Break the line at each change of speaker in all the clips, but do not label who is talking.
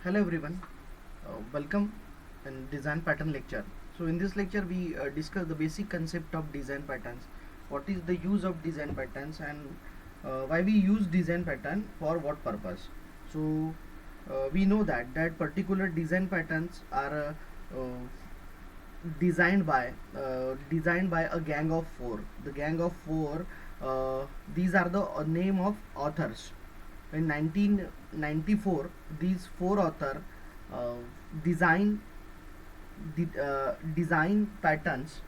Hello everyone, welcome in design pattern lecture. So in this lecture we discuss the basic concept of design patterns, what is the use of design patterns and why we use design pattern for what purpose. So we know that particular design patterns are designed by a gang of four. The gang of four, these are the name of authors. In 1994, these four author uh, design design patterns,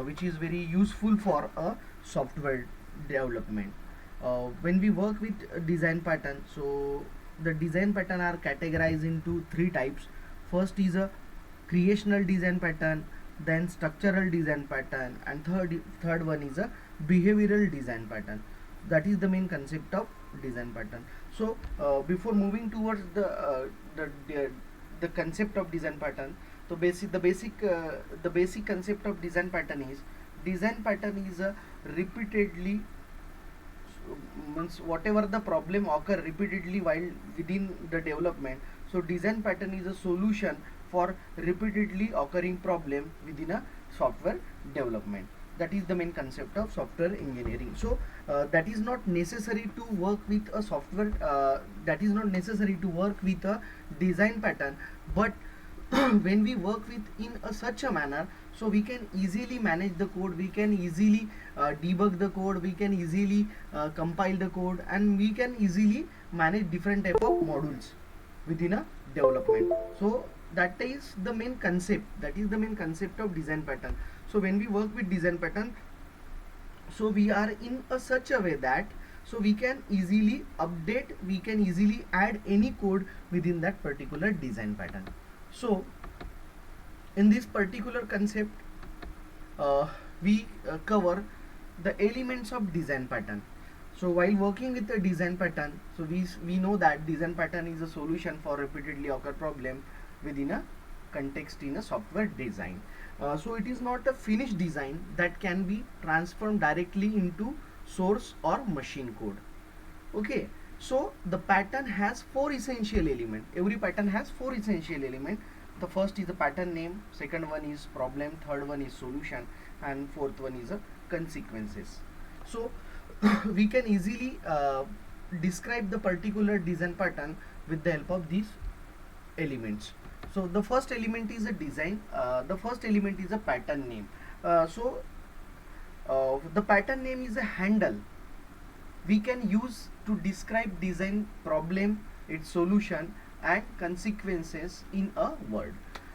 which is very useful for a software development. When we work with a design pattern, so the design pattern are categorized into three types. First is a creational design pattern, then structural design pattern, and third one is a behavioral design pattern. That is the main concept of design pattern. So before moving towards the concept of design pattern, so the basic concept of design pattern is a repeatedly, means whatever the problem occur repeatedly while within the development, so design pattern is a solution for repeatedly occurring problem within a software development. That is the main concept of software engineering. So that is not necessary to work with a software, that is not necessary to work with a design pattern, but when we work with in a such a manner, so we can easily manage the code, we can easily debug the code, we can easily compile the code, and we can easily manage different type of modules within a development. So that is the main concept of design pattern. So when we work with design pattern, so we are in a such a way that so we can easily update, we can easily add any code within that particular design pattern. So in this particular concept, we cover the elements of design pattern. So while working with the design pattern, so we know that design pattern is a solution for repeatedly occur problem within a context in a software design. So it is not a finished design that can be transformed directly into source or machine code. Okay, so the pattern has four essential elements. Every pattern has four essential elements. The first is the pattern name, second one is problem, third one is solution, and fourth one is a consequences. So we can easily describe the particular design pattern with the help of these elements. So the first element is a design, the first element is a pattern name. The pattern name is a handle we can use to describe design problem, its solution, and consequences in a word.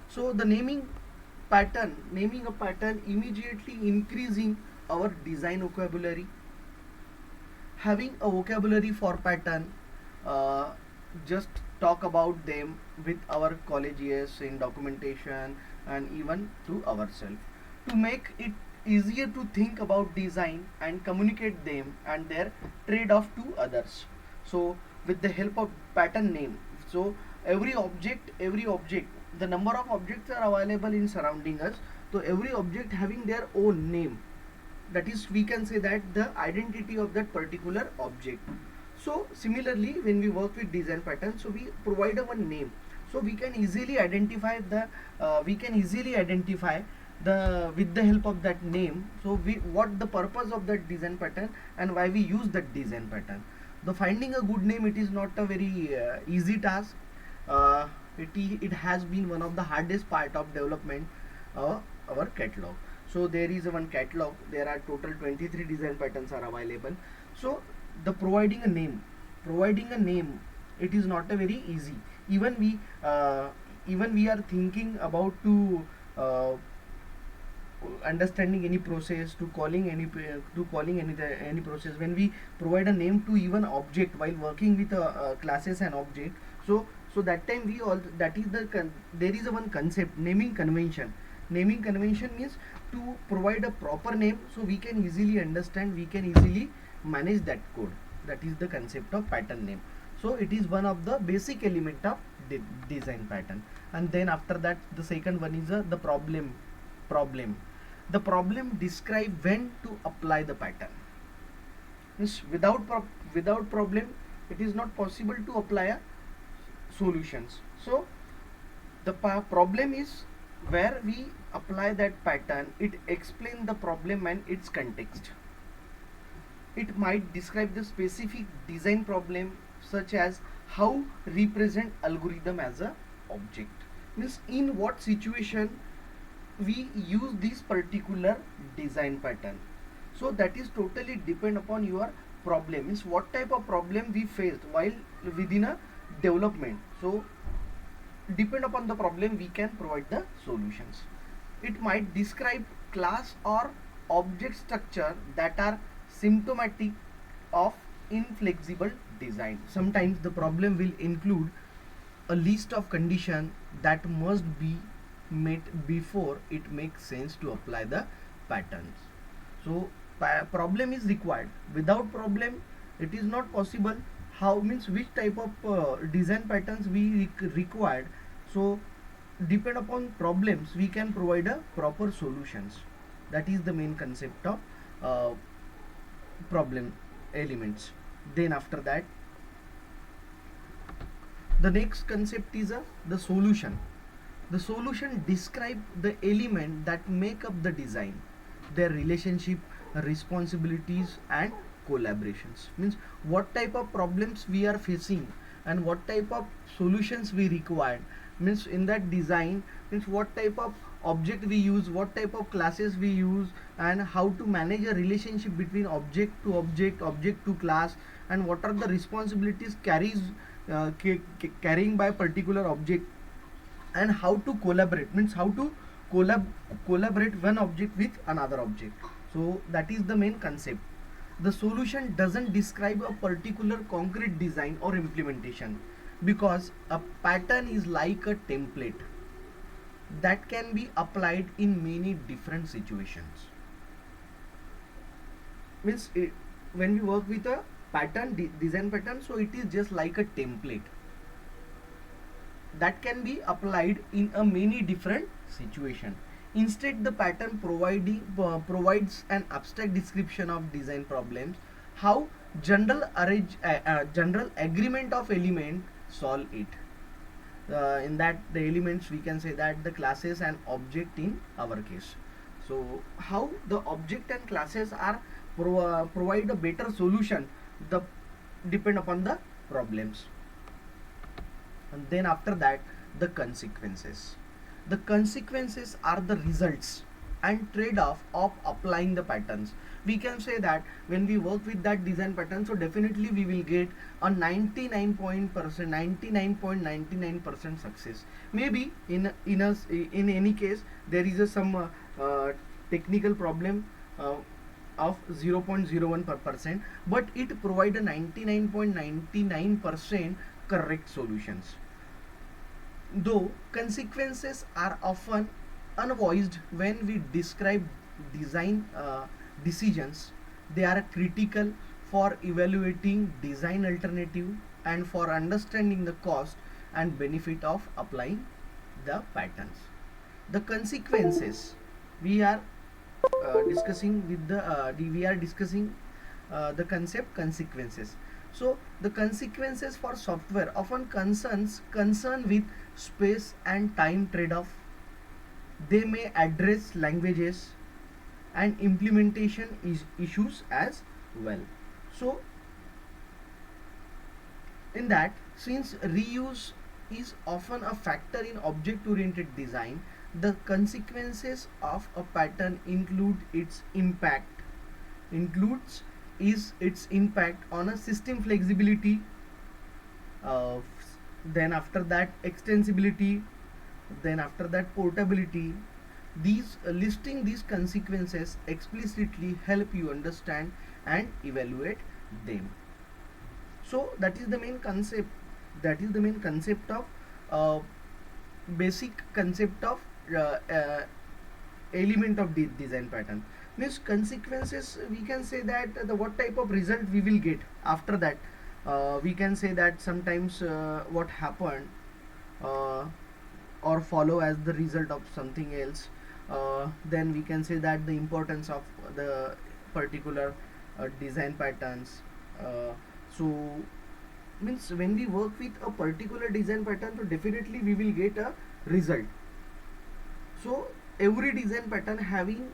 So the naming a pattern immediately increasing our design vocabulary. Having a vocabulary for pattern, uh, just talk about them with our college years in documentation and even to ourselves to make it easier to think about design and communicate them and their trade-off to others. So with the help of pattern name, so every object, the number of objects are available in surrounding us, so every object having their own name, that is we can say that the identity of that particular object. So similarly when we work with design pattern, so we provide a one name, so we can easily identify the with the help of that name, so we what the purpose of that design pattern and why we use that design pattern. The finding a good name, it is not a very easy task. It has been one of the hardest part of development our catalog. So there is one catalog, there are total 23 design patterns are available. So the providing a name, it is not a very easy. Even we are thinking about to understanding any process, to calling any process, when we provide a name to even object while working with classes and object. So that time we all that is there is a one concept, naming convention. Naming convention means to provide a proper name so we can easily understand, we can easily manage that code. That is the concept of pattern name. So it is one of the basic element of design pattern. And then after that the second one is the problem. The problem describe when to apply the pattern. Means without problem it is not possible to apply a solutions. So the problem is where we apply that pattern, it explains the problem and its context. It might describe the specific design problem, such as how represent algorithm as a object, means in what situation we use this particular design pattern. So that is totally depend upon your problem, means what type of problem we faced while within a development. So depend upon the problem we can provide the solutions. It might describe class or object structure that are symptomatic of inflexible design. Sometimes the problem will include a list of conditions that must be met before it makes sense to apply the patterns. So problem is required. Without problem it is not possible. How, means which type of design patterns we required. So depend upon problems we can provide a proper solutions. That is the main concept of uh, problem elements. Then after that, the next concept is the solution. The solution describe the element that make up the design, their relationship, responsibilities and collaborations. Means what type of problems we are facing and what type of solutions we require. Means in that design, means what type of object we use, what type of classes we use, and how to manage a relationship between object to object, object to class, and what are the responsibilities carrying by particular object, and how to collaborate, means how to collaborate one object with another object. So that is the main concept. The solution doesn't describe a particular concrete design or implementation, because a pattern is like a template that can be applied in many different situations. Means when we work with a pattern, design pattern, so it is just like a template that can be applied in a many different situation. Instead, the pattern provides an abstract description of design problems, how general agreement of element solve it. In that the elements, we can say that the classes and object in our case. So how the object and classes are provide a better solution, the depend upon the problems. And then after that, the consequences are the results and trade-off of applying the patterns. We can say that when we work with that design pattern, so definitely we will get a 99.99% success. Maybe in any case there is some technical problem of 0.01%, but it provide a 99.99% correct solutions. Though consequences are often unvoiced when we describe design decisions, they are critical for evaluating design alternative and for understanding the cost and benefit of applying the patterns. The consequences we are discussing with we are discussing the concept consequences. So the consequences for software often concern with space and time trade-off. They may address languages and implementation issues as well. So in that, since reuse is often a factor in object oriented design, the consequences of a pattern includes is its impact on a system flexibility, uh, then after that extensibility, then after that portability. These listing these consequences explicitly help you understand and evaluate them. So that is the main concept. That is the main concept of uh, basic concept of element of design pattern. Means consequences, we can say that the what type of result we will get after that. We can say that sometimes what happened uh, or follow as the result of something else. Then we can say that the importance of the particular design patterns. So means when we work with a particular design pattern, so definitely we will get a result. So every design pattern having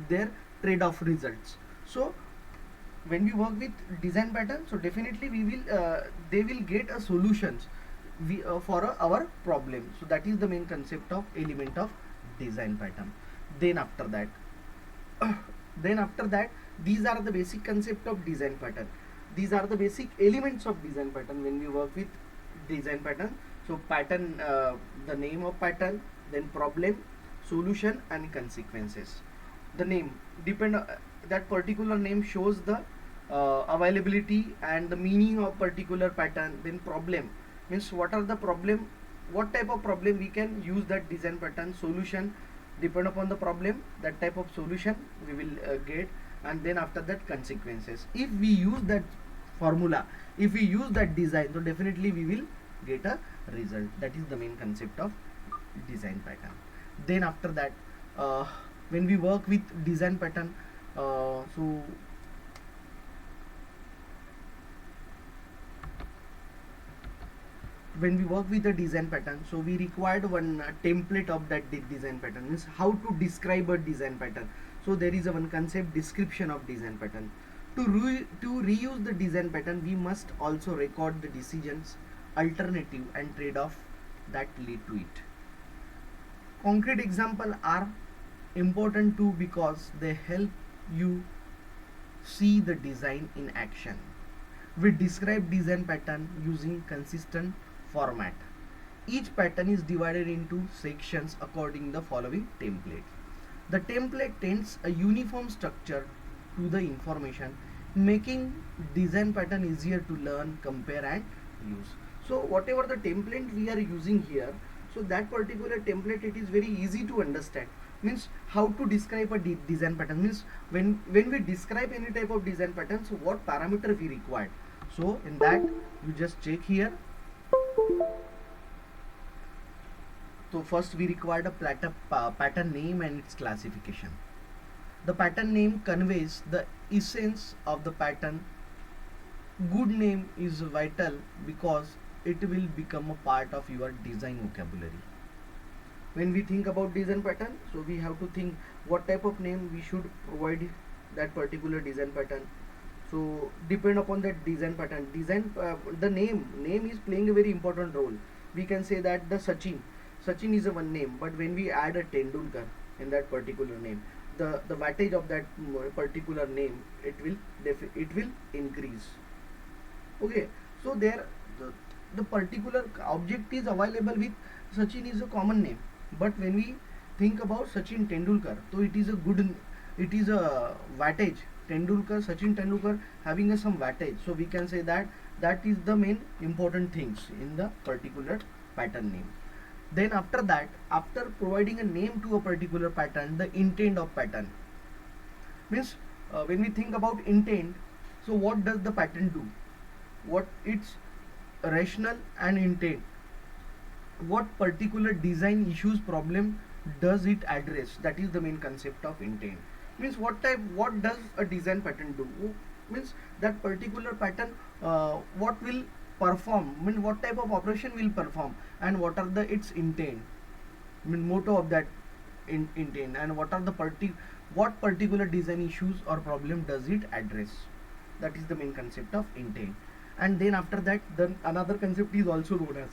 their trade-off results. So when we work with design pattern, so definitely we will they will get a solutions for our problem. So that is the main concept of element of design pattern. Then after that then after that, these are the basic concept of design pattern. These are the basic elements of design pattern when we work with design pattern. So pattern, the name of pattern, then problem, solution and consequences. The name depend that particular name shows the availability and the meaning of particular pattern. Then problem means what are the problem, what type of problem we can use that design pattern. Solution depend upon the problem, that type of solution we will get. And then after that, consequences. If we use that formula, if we use that design, so definitely we will get a result. That is the main concept of design pattern. Then after that, when we work with design pattern, so when we work with a design pattern, so we required one template of that design pattern, means how to describe a design pattern. So there is a one concept, description of design pattern. To reuse the design pattern, we must also record the decisions, alternative and trade-off that lead to it. Concrete example are important too because they help you see the design in action. We describe design pattern using consistent format. Each pattern is divided into sections according the following template. The template tends a uniform structure to the information, making design pattern easier to learn, compare and use. So whatever the template we are using here, so that particular template, it is very easy to understand. Means how to describe a design pattern, means when we describe any type of design pattern, so what parameter we required. So in that, you just check here. So first we required a pattern name and its classification. The pattern name conveys the essence of the pattern. Good name is vital because it will become a part of your design vocabulary. When we think about design pattern, so we have to think what type of name we should provide that particular design pattern. So depend upon that design pattern, the name is playing a very important role. We can say that the Sachin is a one name, but when we add a Tendulkar in that particular name, the wattage of that particular name, it will increase. Okay, so there the particular object is available with Sachin is a common name, but when we think about Sachin Tendulkar, so it is a wattage. Sachin Tendulkar having a some wattage, so we can say that that is the main important things in the particular pattern name. Then after that, after providing a name to a particular pattern, the intent of pattern means when we think about intent, so what does the pattern do? What its rational and intent? What particular design issues problem does it address? That is the main concept of intent. Means what does a design pattern do? Means that particular pattern what will perform, mean what type of operation will perform, and what are the its intent, mean motto of that intent, and what are the what particular design issues or problem does it address. That is the main concept of intent. And then after that, then another concept is also known as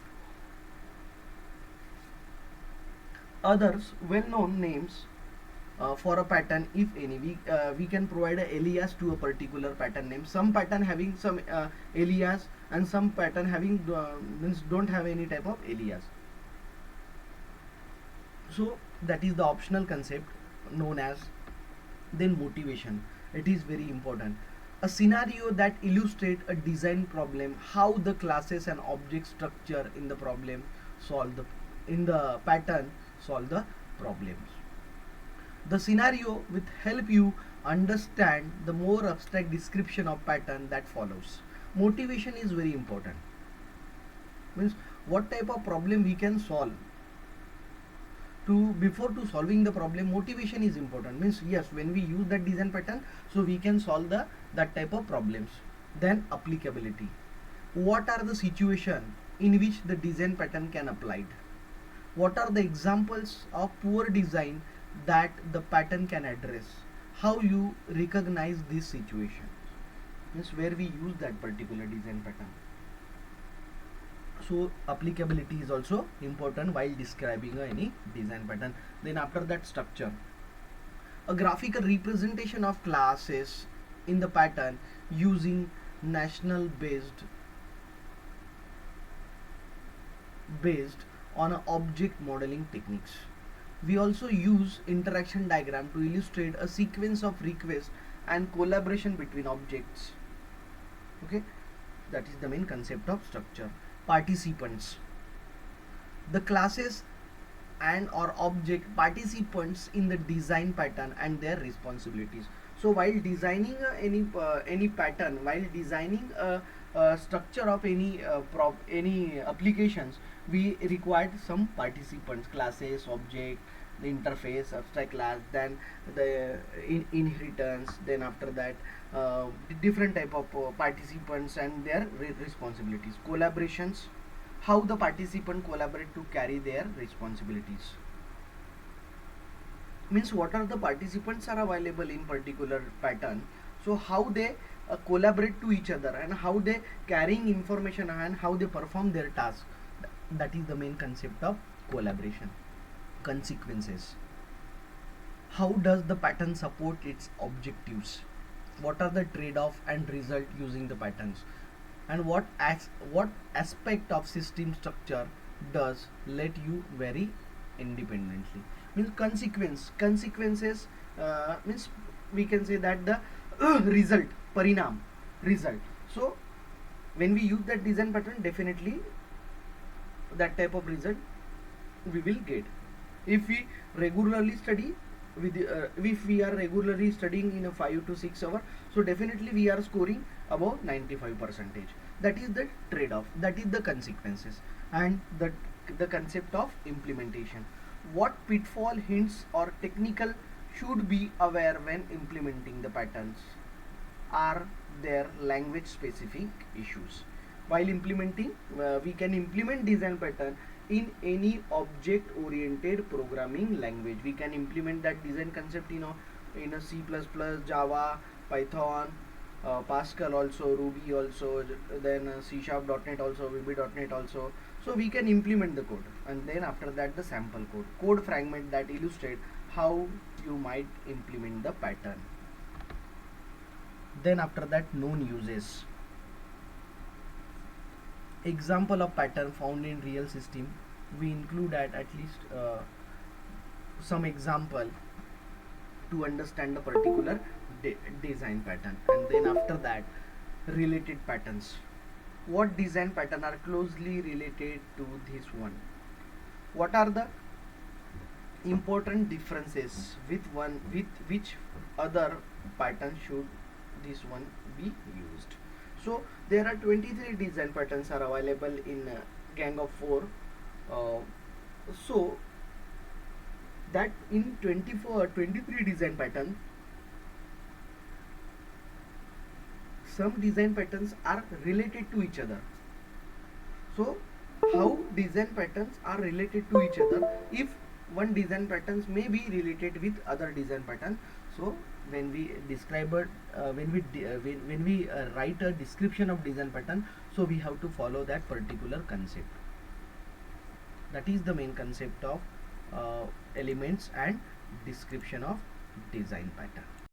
others well-known names for a pattern, if any. We can provide a alias to a particular pattern name. Some pattern having some alias, and some pattern having means don't have any type of alias. So that is the optional concept known as. Then motivation, it is very important. A scenario that illustrates a design problem, how the classes and object structure in the problem solve the in the pattern solve the problems. The scenario will help you understand the more abstract description of pattern that follows. Motivation is very important. Means what type of problem we can solve. Before to solving the problem, motivation is important. Means yes, when we use that design pattern, so we can solve that type of problems. Then applicability. what are the situation in which the design pattern can applied, what are the examples of poor design that the pattern can address, how you recognize this situation, means where we use that particular design pattern. So applicability is also important while describing any design pattern. Then after that, structure, a graphical representation of classes in the pattern using national based on a object modeling techniques. We also use interaction diagram to illustrate a sequence of requests and collaboration between objects. Okay, that is the main concept of structure. Participants, the classes and or object participants in the design pattern and their responsibilities. So while designing any pattern, while designing a structure of any applications, we required some participants, classes, object, the interface, abstract class, then the inheritance, then after that different type of participants and their responsibilities. Collaborations, how the participant collaborate to carry their responsibilities, means what are the participants are available in particular pattern, so how they collaborate to each other and how they carrying information and how they perform their task. That is the main concept of collaboration. Consequences, how does the pattern support its objectives, what are the trade-off and result using the patterns, and what aspect of system structure does let you vary independently. Means consequences, means we can say that the result, parinam, result. So when we use that design pattern, definitely that type of result we will get. If we regularly study with if we are regularly studying in a 5 to 6 hour, so definitely we are scoring above 95%. That is the trade-off, that is the consequences. And the concept of implementation, what pitfall, hints or technical should be aware when implementing the patterns, are there language specific issues. While implementing, we can implement design pattern in any object oriented programming language. We can implement that design concept in a C++, Java, Python, Pascal also, Ruby also, then C Sharp .NET also, VB.NET also. So we can implement the code, and then after that the sample code fragment that illustrate how you might implement the pattern. Then after that, known uses, example of pattern found in real system. We include at least some example to understand the particular design pattern. And then after that, related patterns, what design pattern are closely related to this one, what are the important differences with which other pattern should this one be used. So there are 23 design patterns are available in Gang of 4. So that in 23 design pattern, some design patterns are related to each other. So how design patterns are related to each other, if one design patterns may be related with other design pattern. So when we describe it, when we write a description of design pattern, so we have to follow that particular concept. That is the main concept of elements and description of design pattern.